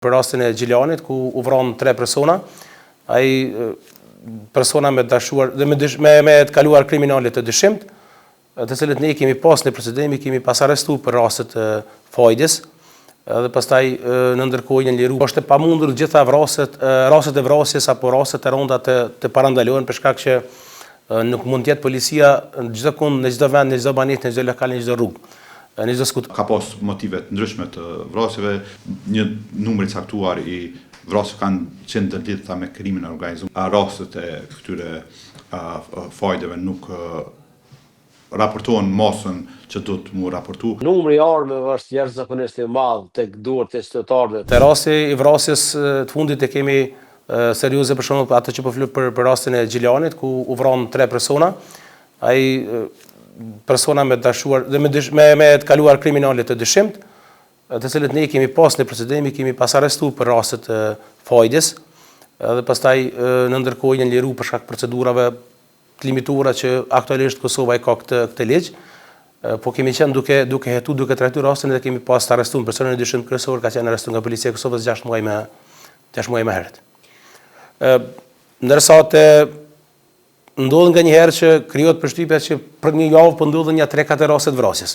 Për rastin e Gjilanit, ku u vranë 3 persona, ai persona me dashuar dhe me të kaluar kriminale të dyshimt, të cilët ne kemi pas në procedim, kemi pas arrestu për rastet e fajdis, dhe pastaj në ndërkohë janë liru. Është e pamundur gjitha rastet e vrasjes apo rastet e rënda të parandalohen për shkak që nuk mund të jetë policia në çdo kund, në çdo vend, në çdo banesë, në çdo lokal, në çdo rrugë. Ka pas motive të ndryshme të vrasjeve, një numër i caktuar i vrasjeve kanë qenë të lidhura me krimin e organizuar. Rastet e këtyre fajdeve nuk raportohen masën që do të mu raportu. Numri i armëve është jashtëzakonisht i madh tek duart e qytetarëve. Te rasti i vrasjes të fundit e kemi serioze, për shembull atë që po flet për rastin e Gjilanit, ku u vranë 3 persona. Ai persona me dashuar dhe me të kaluar kriminale të dyshimt, të cilët ne kemi pas në procedim, kemi pas arrestu për rastet e fajdis, dhe pastaj në ndërkohë janë liru për shkak procedurave të limituara që aktualisht Kosova i ka këtë ligj, po kemi qenë duke trajtuar rastin dhe kemi pas arrestuar personin e dyshimt kryesor, ka qenë arrestuar nga policia e Kosovës 6 muaj më herët. Ndërsa ndodh nga një herë që krijohet përshtypja që për një javë po ndodhen ja 3-4 raste të vrasjes.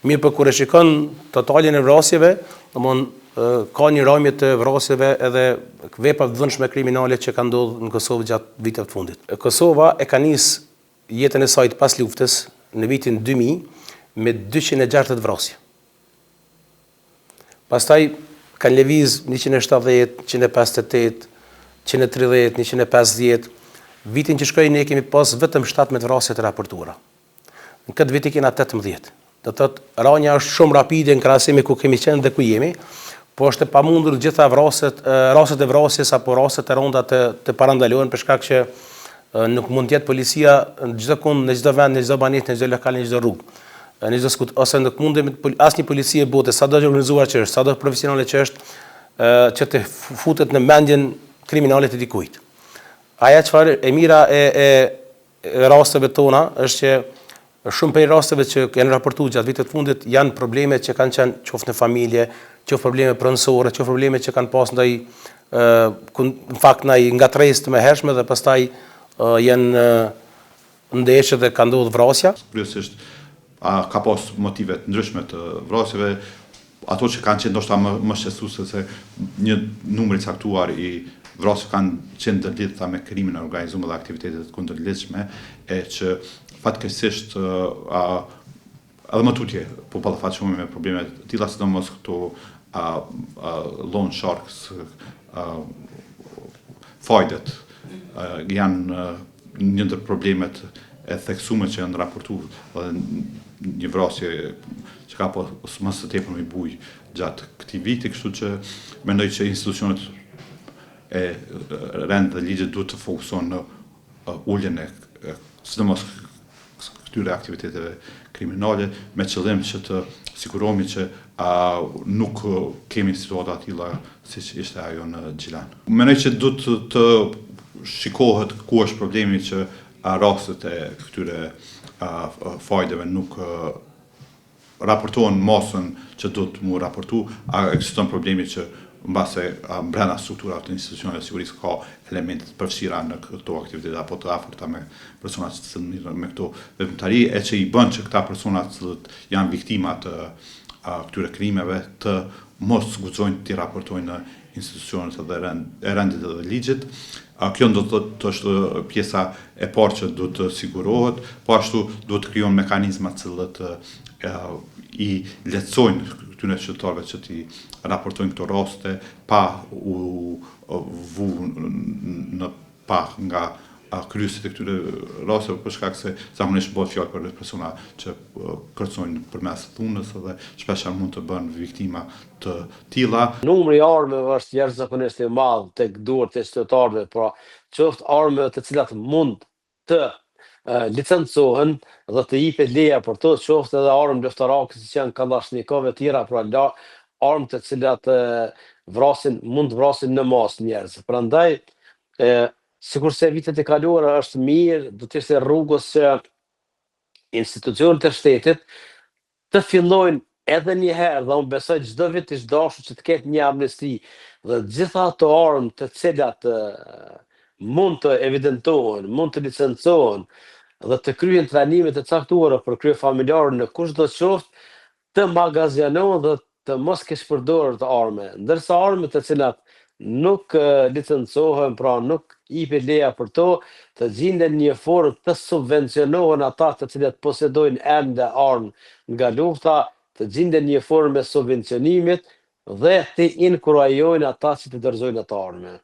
Mirë, për kur e shikon totalin e vrasjeve, domthonë ka një rrëmje të vrasjeve edhe vepra të vëndshme kriminale që kanë ndodhur në Kosovë gjatë viteve të fundit. Kosova e ka nisë jetën e saj pas luftës në vitin 2000 me 260 vrasje. Pastaj kanë lëviz 170, 158, 130, 150. Vitin që shkoi ne kemi pas vetëm 17 vrasje të raportuara. Në këtë vit kena 18. Do të thotë rënja është shumë rapide në krahasim me ku kemi qenë dhe ku jemi, po është e pamundur gjitha rastet e vrasjes apo rastet e rënda të parandalohen për shkak që nuk mund të jetë policia në çdo kund, në çdo vend, në çdo banesë, në çdo lokal, në çdo rrugë. Në çdo skut ose nuk mundemi asnjë policie bote, sado të organizuar që është, sado profesionale që është, që të futet në mendjen kriminale të dikujt. Aja çfarë e mira e rasteve tona është që shumë prej rasteve që janë raportuar gjatë vitit të fundit janë probleme që kanë qenë qoftë në familje, qoftë probleme pronësore, qoftë probleme që kanë pas ndaj në fakt ndaj ngatresë të mëhershme dhe pastaj janë ndeshje dhe ka ndodhur vrasja. Kryesisht ka pas motive të ndryshme të vrasjeve, ato që kanë qenë ndoshta më shqetësuese se një numër i caktuar i vrasjeve kanë qenë të lidhura me krimin e organizuar dhe aktivitetet kundërligjshme, e që fatkeqësisht edhe më tutje po ballafaqohemi me probleme të tilla, sidomos këto loan sharks, fajdet janë një ndër problemet e theksuara që janë raportuar dhe një vrasje që ka pas më së tepër me buj gjatë këtij viti, kështu që mendoj që institucionet e rend dhe ligjet duhet të fokusohen në uljen e sidomos këtyre aktiviteteve kriminale me qëllim që të sigurohemi që nuk kemi situata të tilla siç ishte ajo në Gjilan. Mendoj që duhet të shikohet ku është problemi që rastet e këtyre fajdeve nuk raportohen masën që do të mu raportu, ekziston problemi që mbase brenda strukturave të institucioneve të sigurisë ka elemente të përfshira në këto aktivitete apo të afërta me persona që merren me këto veprimtari, e që i bën që këta persona që janë viktima të këtyre krimeve të mos guxojnë të raportojnë në institucionet e rendit dhe ligjit. Kjo do të është pjesa e parë që duhet të sigurohet, po ashtu duhet të krijohen mekanizma të i lehtësojnë këtyre qytetarëve që ti raportojnë këto raste pa u vu në pa nga kryesit e këtyre rasteve, për shkak se zakonisht bëhet fjalë për persona që kërcojnë përmes dhunës dhe shpesh mund të bëhen viktima të tilla. Numri i armëve është jashtëzakonisht i madh tek duart e qytetarëve, por qoftë armë të cilat mund të licencohen dhe të jepet leja për to, qoftë edhe armë luftarake si janë kalashnikove të tjera, pra armë të cilat mund të vrasin në masë njerëz. Prandaj sikurse vitet e kaluara është mirë, do të ishte rrugës që institucionet e shtetit të fillojnë edhe një herë, dhe unë besoj çdo vit të dashur që të ketë një amnesti Dhe gjitha ato armë të cilat mund të evidentohen, mund të licencohen dhe të kryen trajnime të caktuara për krye familjarë në kushdo qoftë, të magazinohen dhe të mos kesh përdorur të armë, ndërsa armët të cilat nuk licencohen, pra nuk jepet leja për to, të gjenden një formë të subvencionohen ata të cilët posedojnë ende armë nga lufta, të gjenden një formë e subvencionimit dhe të inkurajojnë ata që të dorëzojnë ato armë.